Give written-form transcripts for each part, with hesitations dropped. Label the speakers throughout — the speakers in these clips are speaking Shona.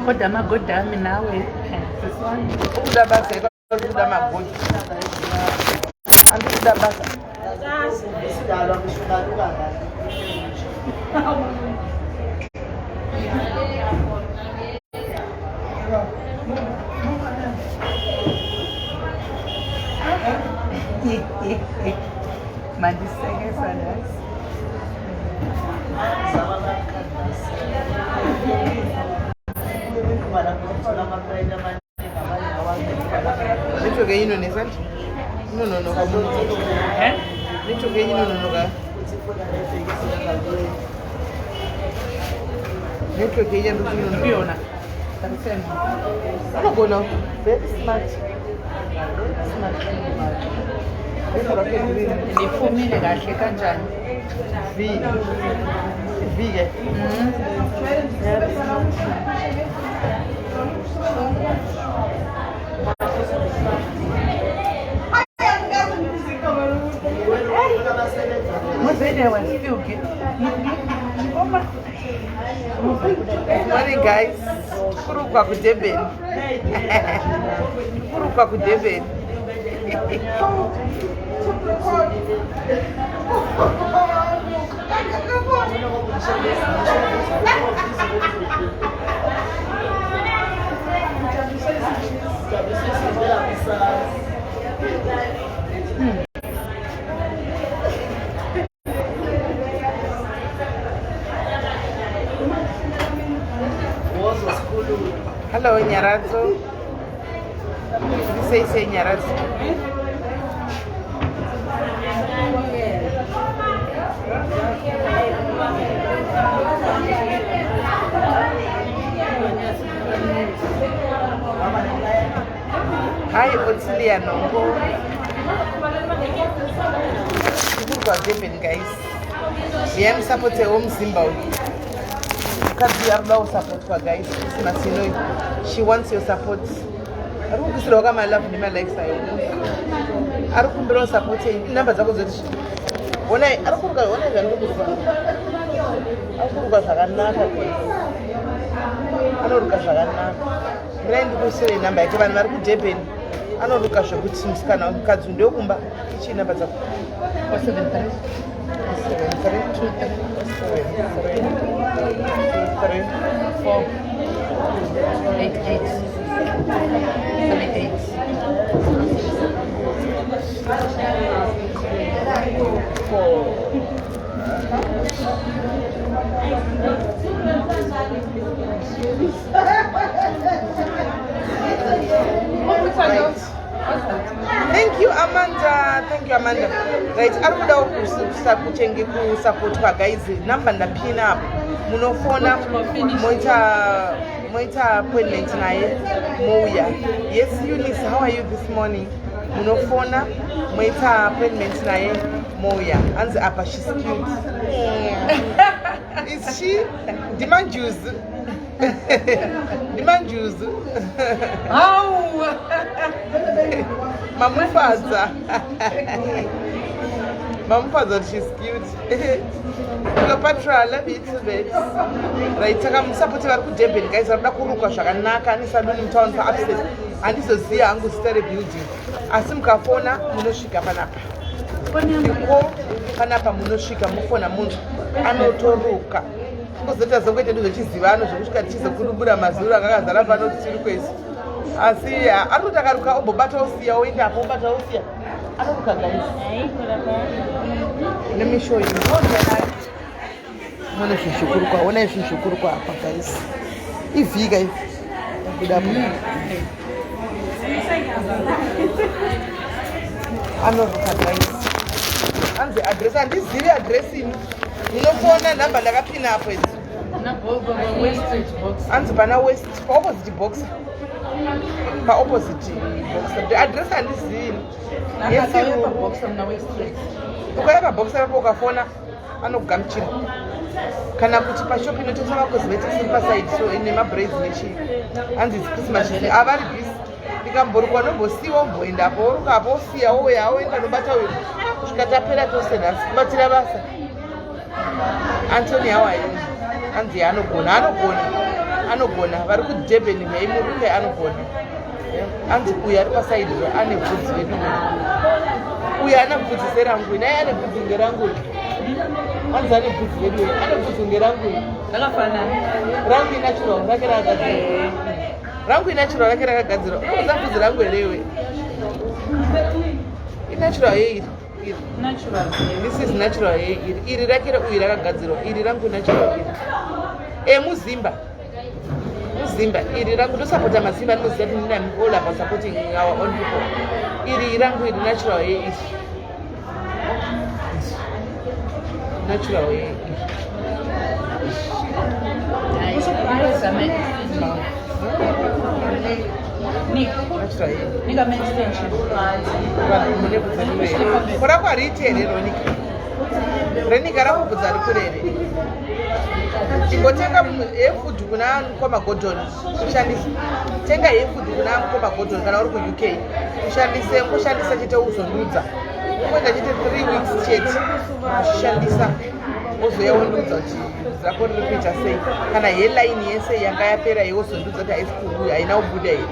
Speaker 1: Kodwa amagoda ami nawe
Speaker 2: Ukuda basa ukuda magoda. Andukuda basa.
Speaker 3: Isidalwa ngishukaluka kahle.
Speaker 1: mandisengesa nasi
Speaker 2: Network yenyu inonesani? Inononoka munhu. Network yenyu inononoka. Network yenyu inononoka.
Speaker 1: ndiyona tarisema
Speaker 2: Anogona very smart. Smart.
Speaker 1: ndifumile kahle kanjani
Speaker 2: V ke. Morning guys. Kurukwa ku Durban. Kurukwa ku Durban. Hello, Nyarazo. Say Nyarazo. Hi, Otilia Nongo. People are giving, guys. We am supporting home Zimbabwe. Because you have no support for guys. Christmas, you know, she wants your support. I don't think my love in my lifestyle. I don't think supporting numbers of the when I don't think I want to say number I can mark Jebin. I don't look at your good things can of cats in Dokumba. She never does. 7, 8. Thank you, Amanda. Thank you, Amanda. Right, Aruda kuchenge ku support kwa guys. Number ndapina hapo. Munofona moita appointment naye Moya. Yes, Eunice, how are you this morning? Munofona moita appointment naye Moya. Anzi apa, she's cute. Is she? Demand juice. Demand juice. Mamufaza. Mamufaza, she's cute. Cleopatra, I love you too, babe. Right, I'm supporting her to Durban, guys. I'm not going to go and I salon in town for upstairs. And this is here, I'm going to start a building. Asimka fona, munoshika panapa. Tiko panapa munoshika mufona mundu. Anotoruka. Because that is the way to do the cheese. Ivano, so which cheese, Kurubura, Mazura, Zalava, no circus. I see, I don't take a couple battles here, winter, battles here. I don't know, guys. Let me show you. When I shukuru kwa hapa guys. If you guys good up. I'm not guys. And the address and this is the addressing. You know phone number like pin up with. And the west opposite box. Opposite box. The address and this is yes, you box on the west street. Okay, a box of phone and of gamchin. Kana kuti pashop inotengesa cosmetics iri paside so ine mabraids nechi hanzi Christmas avari busy ndikamborukwa nombosiwa umboendapo urukapo siya woya woenda nobata uyu tasvika tapera tose nhasi kubatira basa. Anthony hawa anzi anogona vari kuDurban veimuruke anogona. Anzi uyu ari pasaidi ane bvudzi redu. Uyu ana bvudzi serangu naye ane bvudzi ngerangu. Anzi ane bvudzi redu ane bvudzi ngerangu.
Speaker 1: Zvakafanana.
Speaker 2: Rangu inachurwa rake rakagadzirwa. Rangu inachurwa rake rakagadzirwa. Unoza bvudzi rangu herewe. Inachurwa here.
Speaker 1: Natural.
Speaker 2: This is natural here. Iri rake uyu rakagadzirwa. Iri rangu natural here. Muzimba. Iri rangu ndosapota mazimba ndinoziva kuti ndina all about supporting our own people. Iri rangu iri natural here. Natural here. Kora kwariitere Ronika rakubvudza rikurere. Ingotenga hefood kuna Mukoma Gordon ushandise. Tenga hefood kuna Mukoma Gordon kana uri ku UK. Ushandise chete uzondudza. Unoita chete 3 weeks chete. Ushandisa. Ozoyaondudza kuti zako riri kuita sei. Kana headline yese yanga yapera yozondudza kuti haisi kubuya haina kubuda here.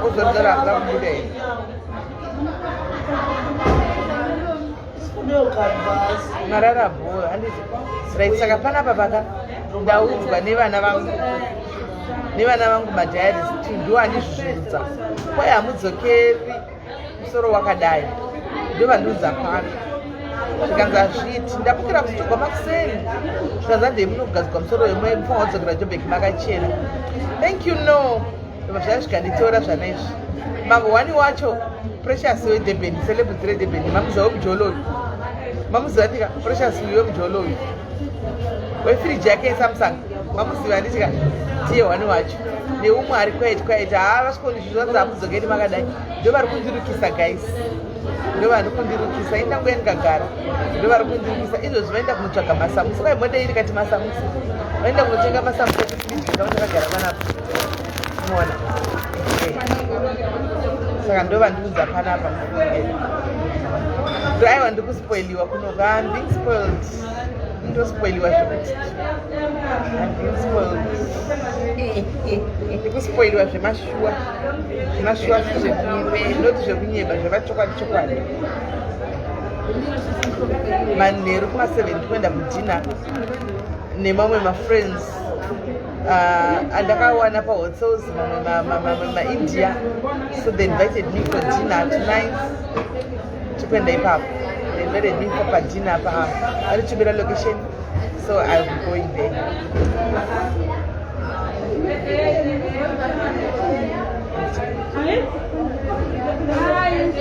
Speaker 2: Uzondudza kubuda here. Marara bhora right saka panapa paka ndaudzwa nevana vangu madhairis kuti ndiwo andizvizvirudza kwai hamudzokeri musoro wakadai ndovandiudza pano zvikanzi hazviti ndapukira kutogwa makuseni zvikanzi ndeimunogadzikwa musoro wemwe mufanwa kudzokera Joburg makachena. Thank you no zvazvikanditora zvanaizvi mambo wani wacho Precious weDurban celebrity reDurban mamuziva mujoloyi mamuziva tika Precious uyo mujoloyi wefiriji yake Samsung mamuziva nditika tiye wani wacho neumwe ari quiet vasvikoni zvizvanzi hamudzokeri makadai ndovari kundirukisa guys ndovari kundirukisa indango yandikagara ndovari kundirukisa izvozvi vaenda kunotsvaga masamusi kwai mode iri kati masamusi vaenda kunotenga masamusi ekuiiavanakagara panapa unoona saka ndova ndiudza panapa aiwa ndikuspoiliwa kunoka ndispoiled ndospoiliwa zvekuti ndikuspoiliwa zvemashuwa noti zvekunyeba zvevachokwadi manheru kuma7 kuenda kudhina nemamwe mafriends andakawana pahotels maindia so they invited me for dinner tonight tokuenda ipapo they invited me for padinner parichibira location so I'll be going there. Guys,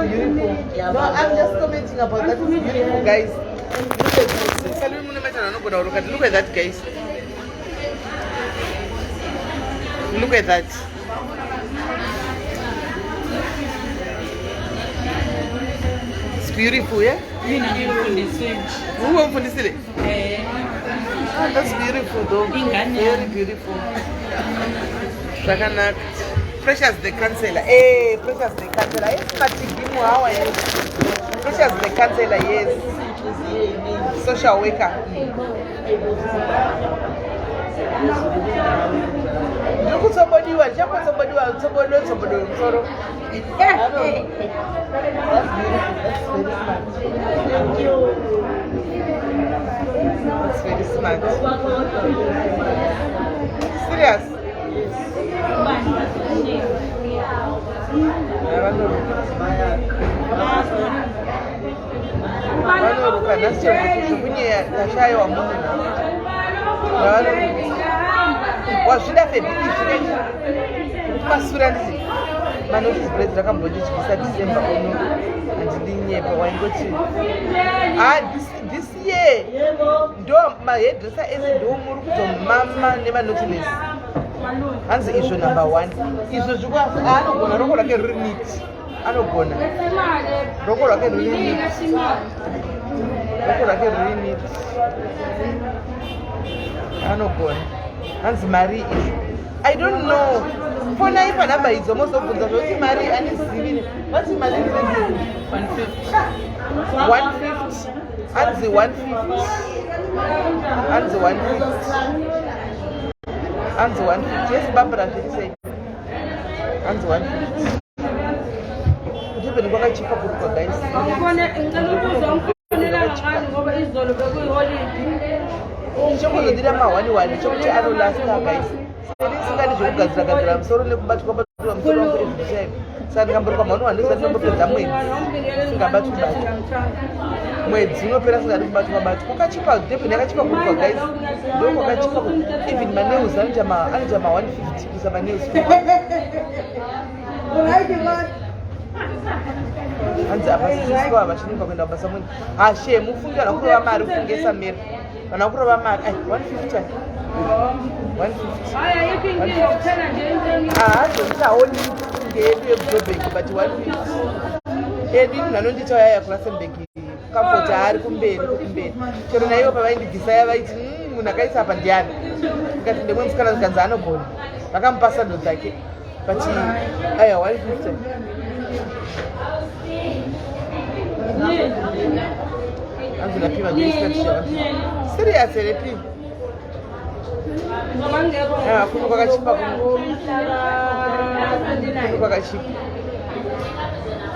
Speaker 2: beautiful. No, I'm just commenting about that. It's beautiful, guys. Look at that, guys. Look at that. It's beautiful, yeah? Who won't put this in it? That's beautiful, though. Very beautiful. Precious the Councillor. Hey, Precious the Councillor. Yes, Matigimu, how are you? Precious the Councillor, yes. Social worker. Look at somebody who has somebody musoro. That's beautiful. That's very smart. Thank you. That's very smart. Serious. Vanoruka nhasi zvokunyeya tashayiwa munhu wazvida february kumasura ndisi manotice bread rakambondityisa December uno handindinyepa waingoti this year ndo mahairdresser ese ndo muri kutomama nemanotiles hanzi izvo number 1 izvo zvikwazi anogona roko rake riri neat anogona roko rake riri neat anogona hanzi mari izvo I don't know. Fona ipa namba idzo mozobvunza zvokuti mari anizivine. What's mari?
Speaker 1: 150.
Speaker 2: 150. Anzi 150. Anzi 150. Anzi 150. Yes, Barbara, did you say? Anzi 150. Kudebeni kwakachipa kurukwa guys. Chokuzodira mahwani chokuti anolasta guys. Singadi zvekugadzira musoro nekubatwa musoro wangu every time. Saka ndikambori kwamhano ndisati ndombopedza mwedzi singabatwi mwedzi unopera singadi kubatwa kwakachipa debeni yakachipa kurukwa guys. Ndo kwakachipa even manews anoita ma 150 kuisa manews. Hanzi apa siswa vachinimba kuenda basa mwini. Ashe mufungi vanakurova mari kufungesa meri. Vanakurova mari 150. 150. Hazonitaoni ngeyedu yeBjoburg but 150. Edu nanondita yaya kuRustenburg kamfoti ari kumberi. Chero naivo pavaindigisa vaiti munhu akaisa apa ndiani. Ndikati ndemwe musikana zikanzi anogona. Vakamupasa ndo dzake. But aya 150. Anzi napima gaiskatishava. Serious repi. Kuno kwakachipa kuno kwakachipa.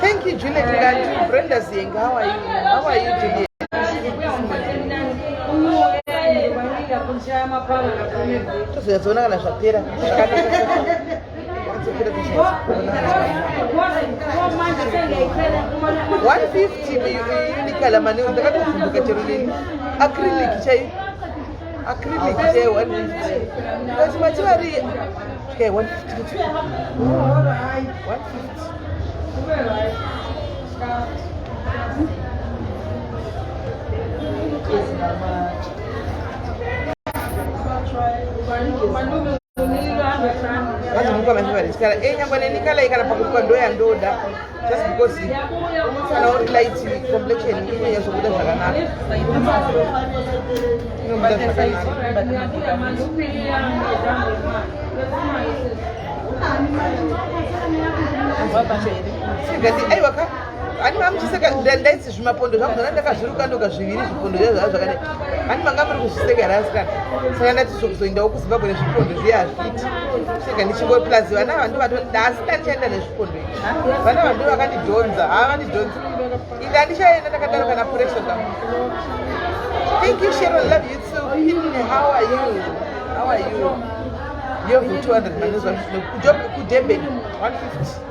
Speaker 2: Thank you Juliet Ngandi. Brenda Zeng, how are you? How are you today? Tozoona kana zvapera. 150 unikala mane ndakatofumbuka chero nini acrylic chai 150 kasi machivari okay 150 Anzi muka manjivari chikala nyangwe nenikala ikana pakurukwa ndo yandoda just because kana uri light complexion inyanya zvokuda zvakanaka inobuda zvakanaka sigati aiwa ani mamuchiseka ndaitsi zvimapondo zvakuzona ndakazviruka ndoga zviviri zvipondo zvakadai ani manga muri kuzviseka rasikana saka ndati zokuzoendawo kuZimbabwe nezvipondo zviya hazviti seka ndichingori plus vana vandu asi ndandichaenda nezvipondo izvi vana vandu vakandidhonza havandidhonza inde handichaenda ndakadaro kana pressure zangu. Thank you Cheryl, love you too. How are you? You have 200 manews kudebeni 150.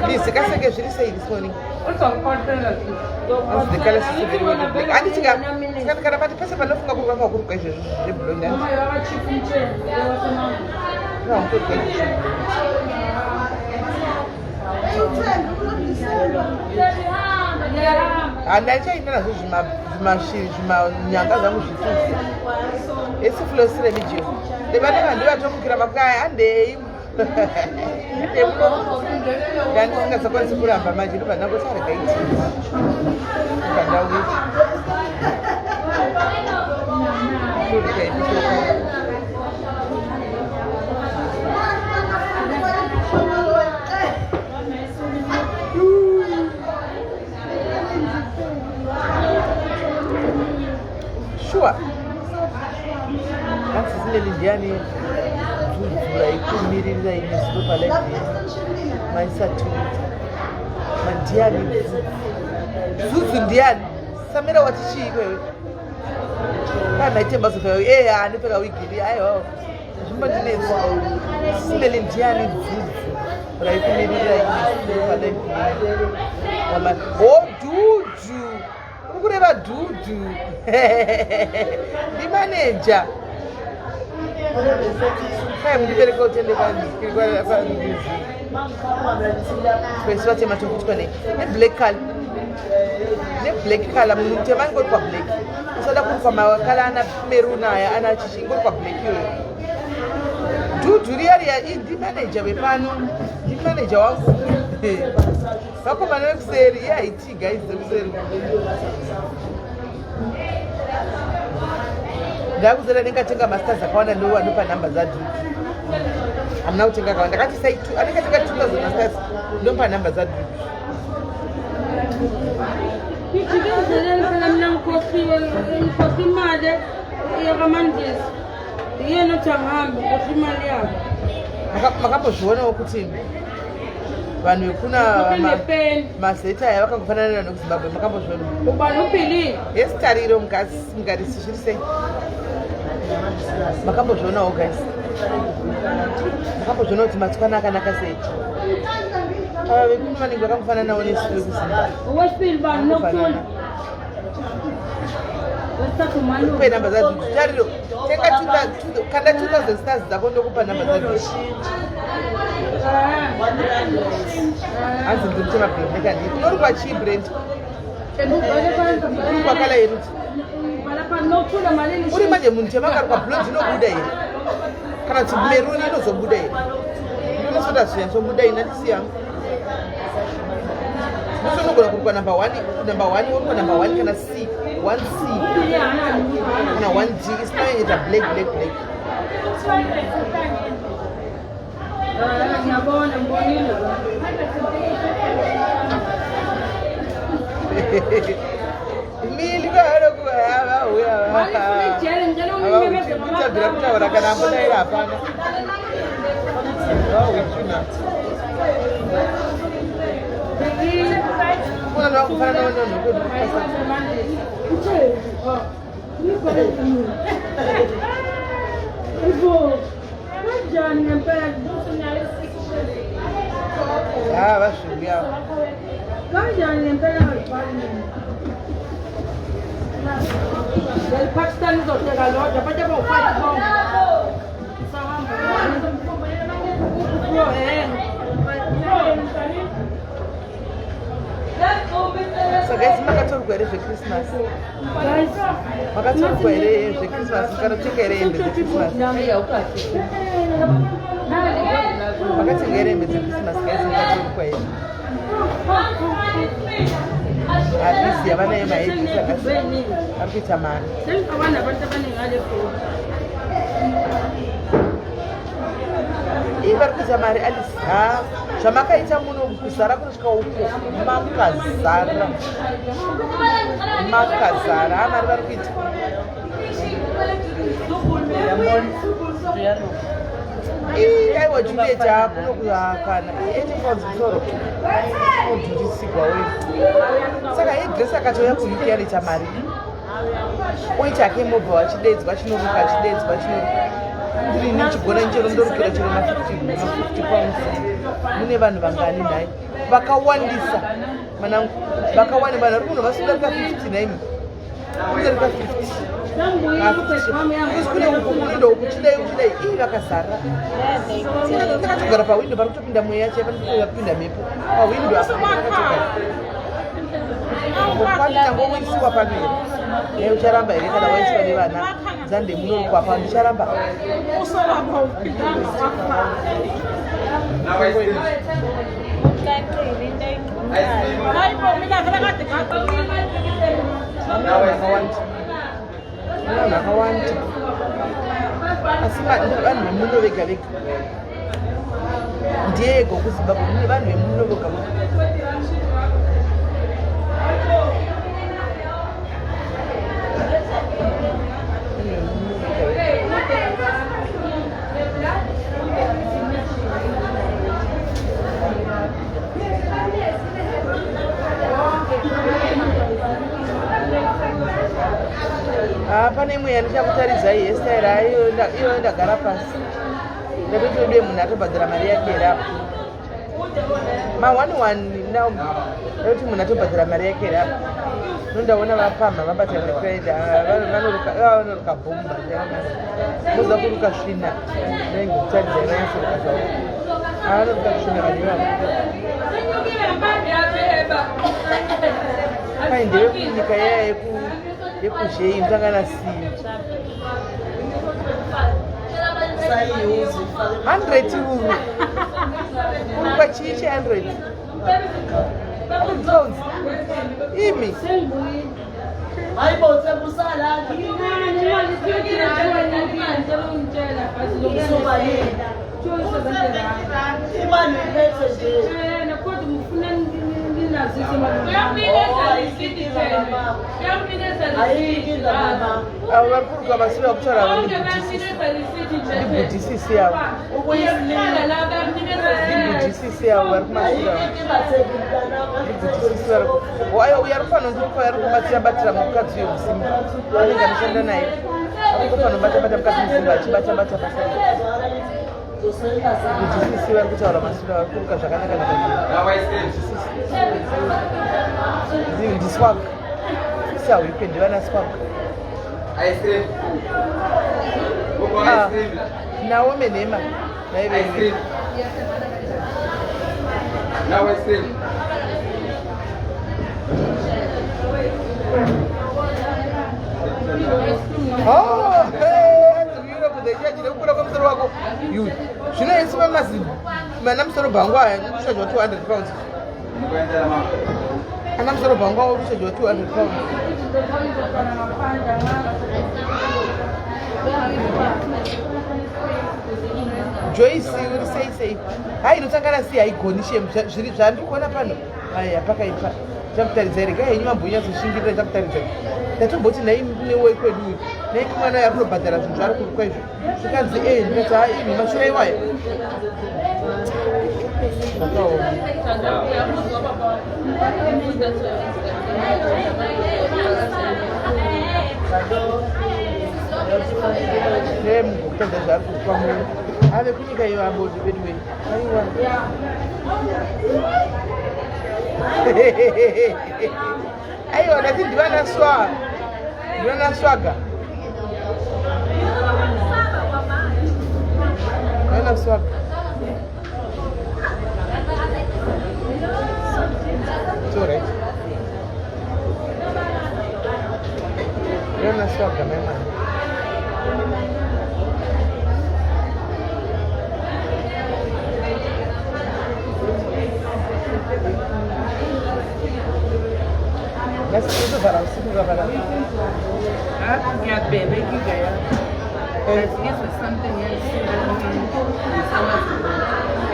Speaker 2: Please, can I get say this morning?
Speaker 1: Also,
Speaker 2: the color is very well black. I need to get. Can I pass a look at the group? The blue. No, and I say, my younger than it's a flow religion. The man do a talk about guy and they. Dan singasakwani kuramba manje ndiba nakosara gaiti kandawi sure that's zile lindiani kumirira inesikupa life maisatu mandiani zuzu ndiani samira watichii kwewe kana itemba sofa anipeka wiki ayo zvimba ndinetso sindele ndiani zuzu raikumirira inesikupa life wama dudu ukureva dudu ndimaneja Hey, mdibereka utende kwa ndizi. Kwesi wate matokuchukwa ne black color mtemani kwa black. Usada kwa mawakala ana meruna ya ana chishingo kwa black yoyo. Dudu riari ya ndi manager wepano. Ndi manager wangu. Wako maneno kuseri ya iti guys kuseri. Ndakuzera ndingatenga masters akawana ndo wanopa namba za dudu. hamuna kutenga kawanda ndakati anenge tenga 2000 stars ndompa namba dzadudu
Speaker 4: ichikenzeleni phela mina ngikhohla imali yakamandisi yena uthi angihambe ngikhohla imali yabo
Speaker 2: makambozvionawo kuti vanhu vekuna mazetaya vakangofanana nokuzimbabwe makambozviona
Speaker 4: ubani uphilile
Speaker 2: yesitariro mugarisi zviri sei makambozvionawo guys makambozviona kuti matswana akanaka sei ava vekunu vanenge vakangofananawo nesu vekuzimbabwe
Speaker 4: owesibili vanhu nokuthola
Speaker 2: upe namba dzadzo tariro tenga kanda 2000 stars dzako ndokupa namba dzadzo hanzi ndiri kutema brand kandi unori kwa chii brand uri kwakala yeruti uri manje munhu temakarukwa blond inobuda here kana kuti meruni inozobuda here inonosota zvinyazobuda ina ndisiyangu nosonogona kurukwa number 1 urikwa number 1 kana c 1c kana 1d isinoita black
Speaker 4: ngiyabona ngibonile
Speaker 2: mili kalokuabira kutaura kana ambodaira hapana unana wakufanana wanonhu vasviguyavo
Speaker 4: Pakistan izoteka lodwa pate bawufaka bonke
Speaker 2: so guys makatorwa here zvechristmas makatorwa here zvechristmas mukanotenga here hembe dzechristmas makatenga here hembe dzechristmas guys makatorwa here hadisi yavanayo maedisi akasi ari kuita mari ii vari kuita mari alice zvamakaita muno kuzara kunosvika uko makazara amari vari kuita aiwa juliet hakunokukana 80 pounds musoro udhurisigwa we saka idresi akatouya kuuk anoita mari oita ake mobha wachidedzwa chinoruka ndiri chigona nchero ndorukira chero ma50 pounds mune vanhu vangani nhai vakawandisa manangu vakawanda vanhu vari kuno vasudarika 59 kudarika 50 kune uko kunoenda uku chidai ii vakazara ndakatogara pawindo pari kutopinda mweya yacho yapanitoya kupinda mhepo pawindo apa ndakatogara kwandinangoisiwa pano here ucharamba here kana waiswa nevana zande munorukwa pa ndicharamba akawanda asi vanhu vemuno vega vega ndiyego kuzimbabwe mune vanhu vemuno vega pane imwe yandichakutarizai yestaira iyo ndagara pasi ndakutodie munhu atobhadhira mari yake rapo ma11 now ndoti munhu atobhadhira mari yake rapo nondaona vapamha vabata rekreda vanoruka bhomba moza kuruka svina nenge kutaridza ivanyasoruka zvavo avanoruka svina vanivavo kai ndevekunyika yaya yekuzhei ndanganasiya 100 uru uruka chii che 100 pounds imi
Speaker 4: choice zandera.
Speaker 3: Imani iphethe nje.
Speaker 4: Nakodwa ngifuna nginazise manje.
Speaker 2: avo vari kuruka mashure akutaura vabudhisisi yavo ibudhisisi yavo vari kumashure ibudhisisi aiwa uyo ari kufanira ndiuko ari kubatsira mukadzi uyo musimba anenge anoshanda naye akutofanira kubata mukadzi musimba achibata pasai ibudhisisi vari kutaura mashure vari kuruka zvakanaka ndiswag sawikwe ndivana swag nawo menhema naive nekubuda kwemusoro wako zvino isi vamazi mana musoro bhangu aya ushaji wa 200 pounds ana musoro bhangu aya ushaji wa 200 pounds Joyce uri sei hai inotangana sei haigoni shemu zviri zvandiri kuona pano aya pakaipa takutaridza rega henyu mambonyatsoshingirira takutaridza ndatomboti nhai newe kwedu uyu nhai kumwana uyo akunobhadhara zvinhu zvari kurukwa izvo zvikanzi ndikati hai inhu mashure iwayo mugokutadza zvari kurukwa munhu ave kunyika iyo abodzi vedu wei aiwa aiwa ndati ndivana swaga ndivana swaga it's all right ndivana swaga my man Isso vai lá, isso vai lá.
Speaker 1: Yeah, baby, you guys. Yes, something else.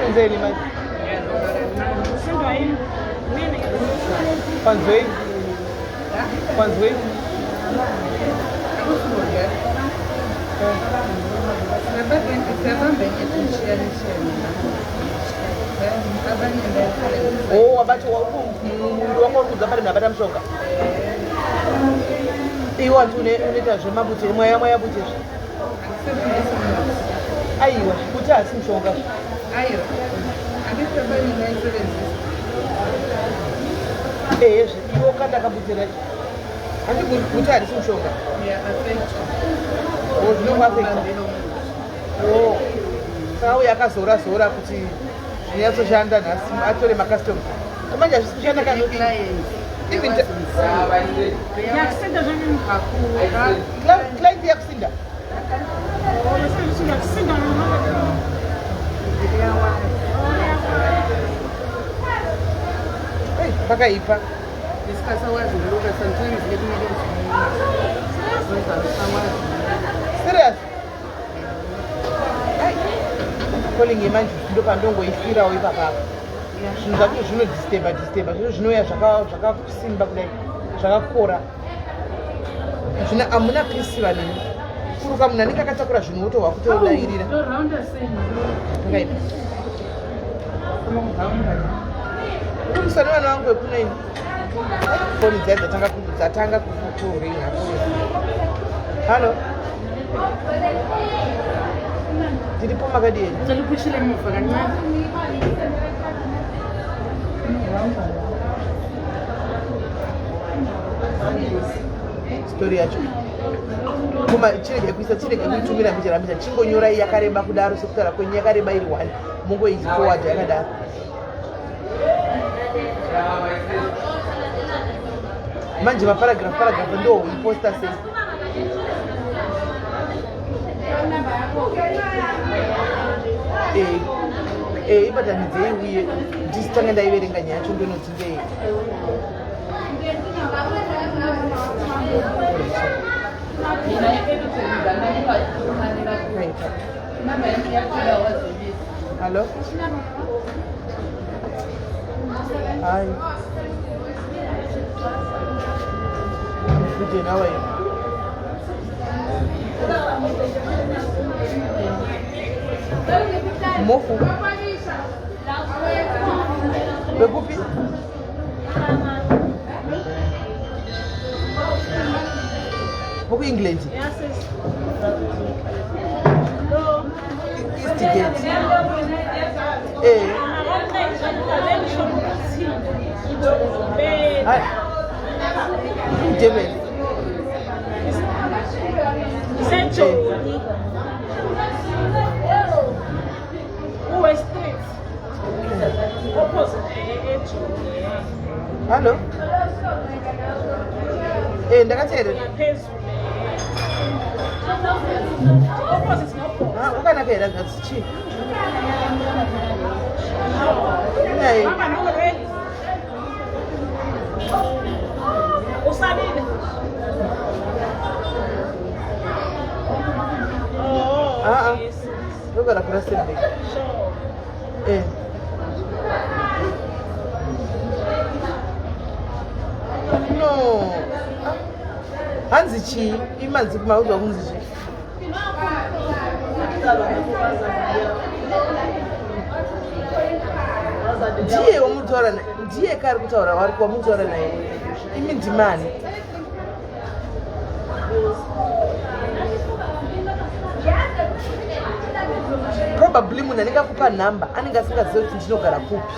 Speaker 2: Quem é ele mais? Quantos veio? Quantos veio? Oh, abate munhu wako uri kudza pari ndabata mushonga iwa nti unoita zvemabute mwaya bute aiwa bute hasi mushonga ezve iwo kandakabutira handi bute harisi mushonga zvinongafeka saka uyo akazora kuti zvinyatsoshanda nhasi atore makastoma manje hazvisi kushanda client yakusinda pakaipa serious calling yemanje ndo pandongoifirawo ipapapa zvinhu zvacho zvinodisturba zvino zvinoya zvakasimba kudai zvakakora hamuna pisi vanini kuruka munhu anenge akatakura zvinhu wotohwa kutodairira pakaipa umusana vana vangu vekunaini foni dzai dzatanga kuringa halo tiripo makadini story yacho kuma chirege kuitumira mbicha chingonyora yakareba kudaro sekutaura kwenyu yakareba iri 1 mungoizi forward yakadaro manje maparagrafu ndo iposta sei ibatanidzei uye ndisitanga ndaiverenga nyaya yacho ndonoti ndei
Speaker 1: Mama,
Speaker 2: Hello? Hi. Good, how are you? Mofu. Bekupi? Boku England. East Gate. Hi. German. Hello? Ndakatera. Ukanapera ngazichi. Hey.
Speaker 3: Usalile.
Speaker 2: Look at the president. No. Hanzichi, imanzi kumauzo kunzichi. Ndiye wamutora ndiye kari kutaura wari wamutora naye. Imi ndimani. Probably munhu anenge akupa nhamba anenge asingazivi kuti ndinogara kupi.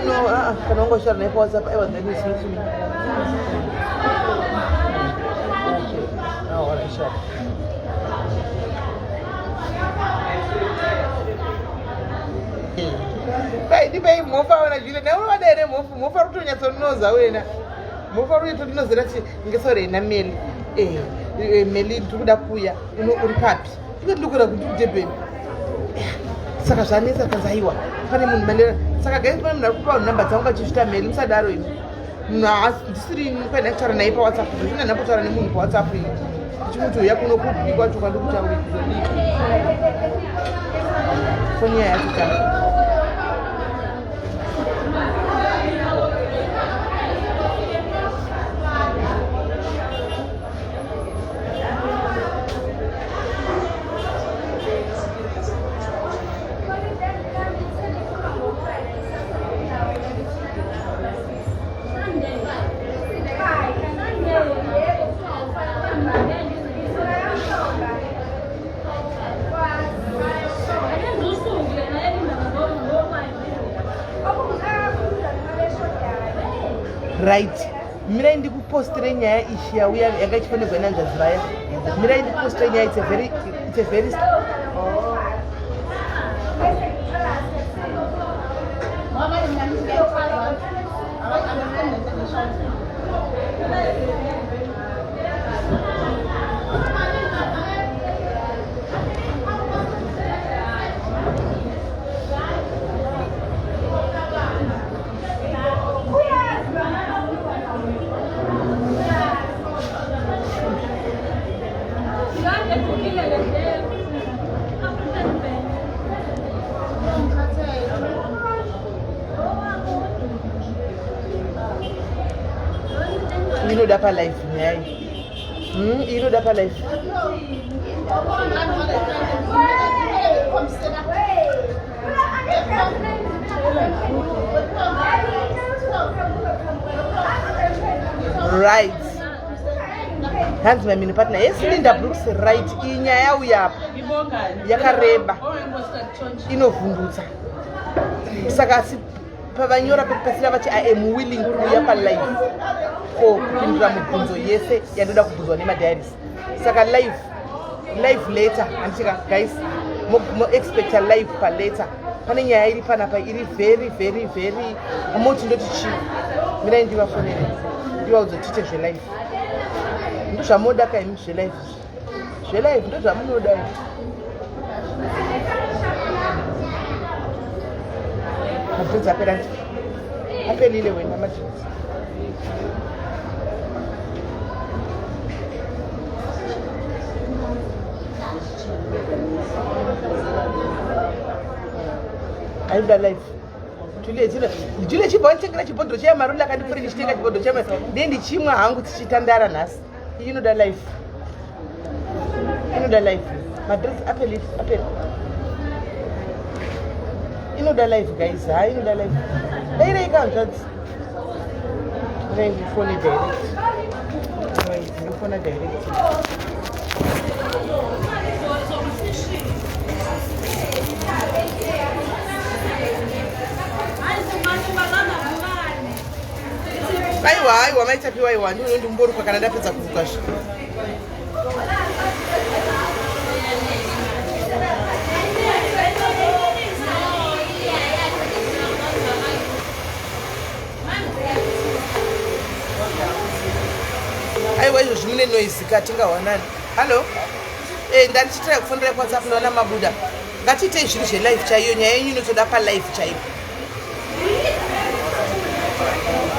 Speaker 2: No, kana ungoshara naye paWhatsApp I was like this with me. Okay. Now what I share. Bai mofa wana jile na uno wadere mofa ruto nyatonoza wena. Mofa ruto tinozera kuti ngesore ina meli. Meli ntukuda kuya uno uri papi. Ndikura kuti ujebeni. Saka zvanesa kanzaiwa. Pane munhu mandera saka guys pane munhu arikupa nhamba dzangu achishita meli musadaro imi. Ndisiri kwendakutaura naye paWhatsApp. Ndina ndakutaura nemunhu paWhatsApp iyi. Ndichimuti uya kuno kupi kwacho kwandikutaura kuzodika. Foni yatotanga. Right. Mirai ndikupostire nyaya ishi yauya yanga ichifanirwa nanzvadzi vaya. Mirai ndikupostire nyaya it's a very inoda palife nyaya inoda palife. Right. Hands my mini partner. Yes, Linda Brooks right. Inyaya uyapa. Yakareba. Inovhundutsa. Saka pavanyora pekupedzisira vati I am willing kuuya palife for kupindura mibvunzo yese yandoda kubvunzwa nemadiaries. Saka live later andichika guys mo expect a live pa later. Pane nyaya iri panapa iri very amoti ndoti chi mirai ndivafonere ndivaudzotite zvelive ndozvamoda kaimi zvelive ndozvamunoda. Mabvunzo apera apelile wena madrinks Aida life. Julie chibonchengera chibhodhoro chemarula kandipfuuri ndichitenga chibhodhoro chema ndendi chimwe hangu tichitandara nhasi. Inoda life. Inoda life. Madress apple. Inoda life guys. Ha inoda life. Dai kanzvadzi. Ngai phone direct. Ngai phone direct. Aiwa maitapiwa aiwa ndimboruka kana ndapedza kurukazvo. Aiwa izvozvi mune noise katingawanani. Hallo? Ndandichitira kufundira kuWhatsApp naona mabuda. Ngatiitei zviri zvelife chaiyo, nyaya yenyu inotoda palife chaipo.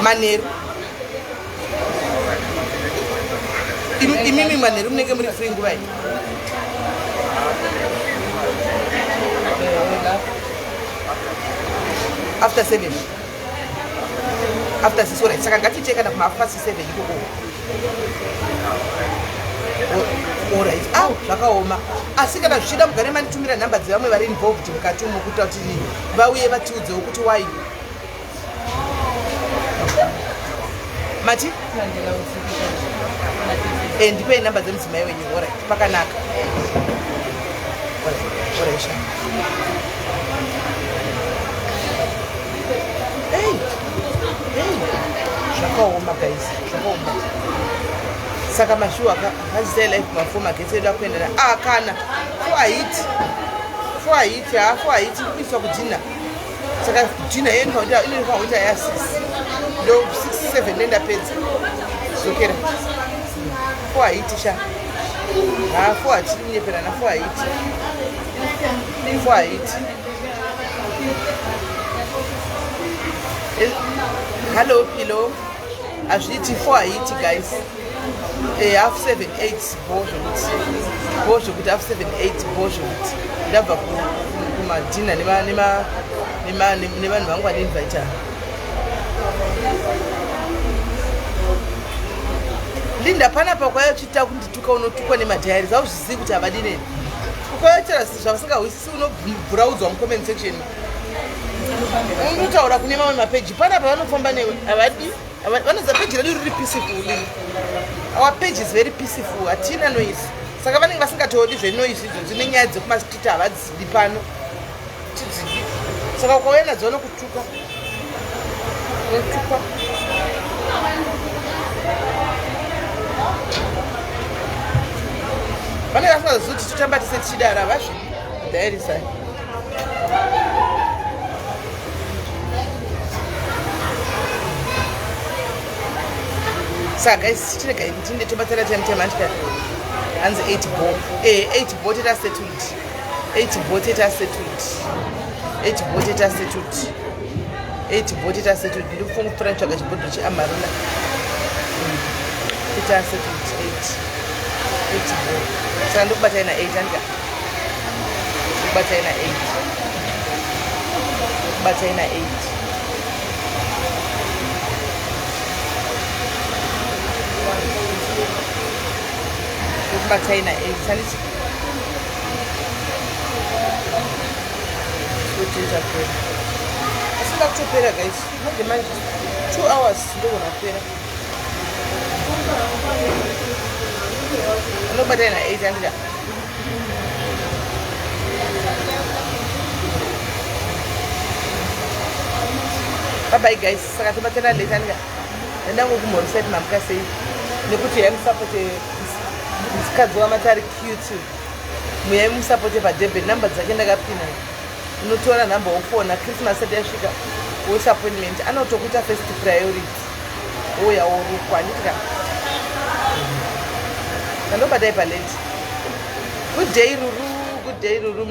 Speaker 2: Manheru. Imimi manheru munenge muri free nguva iyi. After 7. After 6 alright. Saka ngatiitei kana kuma 7 ikoko. Alright. Zvakaoma. Asi kana zvichida mugare manitumira nhamba dzevamwe vari involved mukati umo kuita kuti vauye vatiudzewo kuti why. Mati? Ndipei nhamba dzemudzimai wenyu. Alright. Pakanaka. Alright. Hey. Zvakaoma guys. Zvakaoma. Saka mashuwa akazita life mafoma magetsi edu akuendera. Kana. For it. Kuiswa kudhina. Saka kudhina inofanira ya 6. Ndo 6-7 nenda pedza. Zokera. For it sha. For it inyeperana for it. For it. Hello Pillow. Azviti for it guys. Half 7, 8 bosho kuti half 7, 8 bosho kuti ndabva kumadhina nevanhu vangu vaninvita. Linda panapa kwayochita kundituka unotukwa nemadhayari zauzvizivi kuti havadineni ukayochera zvavasingahwisisi unobhuraudzwa mucomment section unotaura kune mamwe mapeji panapa vanofamba newe havadi vanoza peji redu riri peaceful. Our page is very peaceful. Hatina noise. Saka vanenge vasingatodi zvenoise izvozvi nenyaya dzekumasititi havadzizivi pano. Saka ukauya nadzo vanokutuka. Vanenge vasingazivi kuti totambatise tichidara vazvi dhairi sai. Saka guys, tinde tobatana time andika hanzi 8 ball. 8 ball teta settled. 8 ball teta settled. 8 ball teta settled. 8 ball teta settled. Ndikufunga French wakachibhodhoro cheamarula. Teta settled 8 ball. Saka ndikubata ina 8 andika. Ndikubata ina 8. Ndikubata ina 8. Bataina 8 sanity. What is up here? I think that's 2 pera guys. Not the man 2 hours to go on pera. No bataina 8 and bye bye guys. Saka tubatana later and ndango kumorset mamkase nekuti yamsupport mukadzi wamatari cute muyaimusapote paDurban. Namba dzake ndakapina unotora namba wofona Christmas asati yasvika voice appointment anotokuita first priority oya worukwa nditika kandobatai palate. Good day Ruru.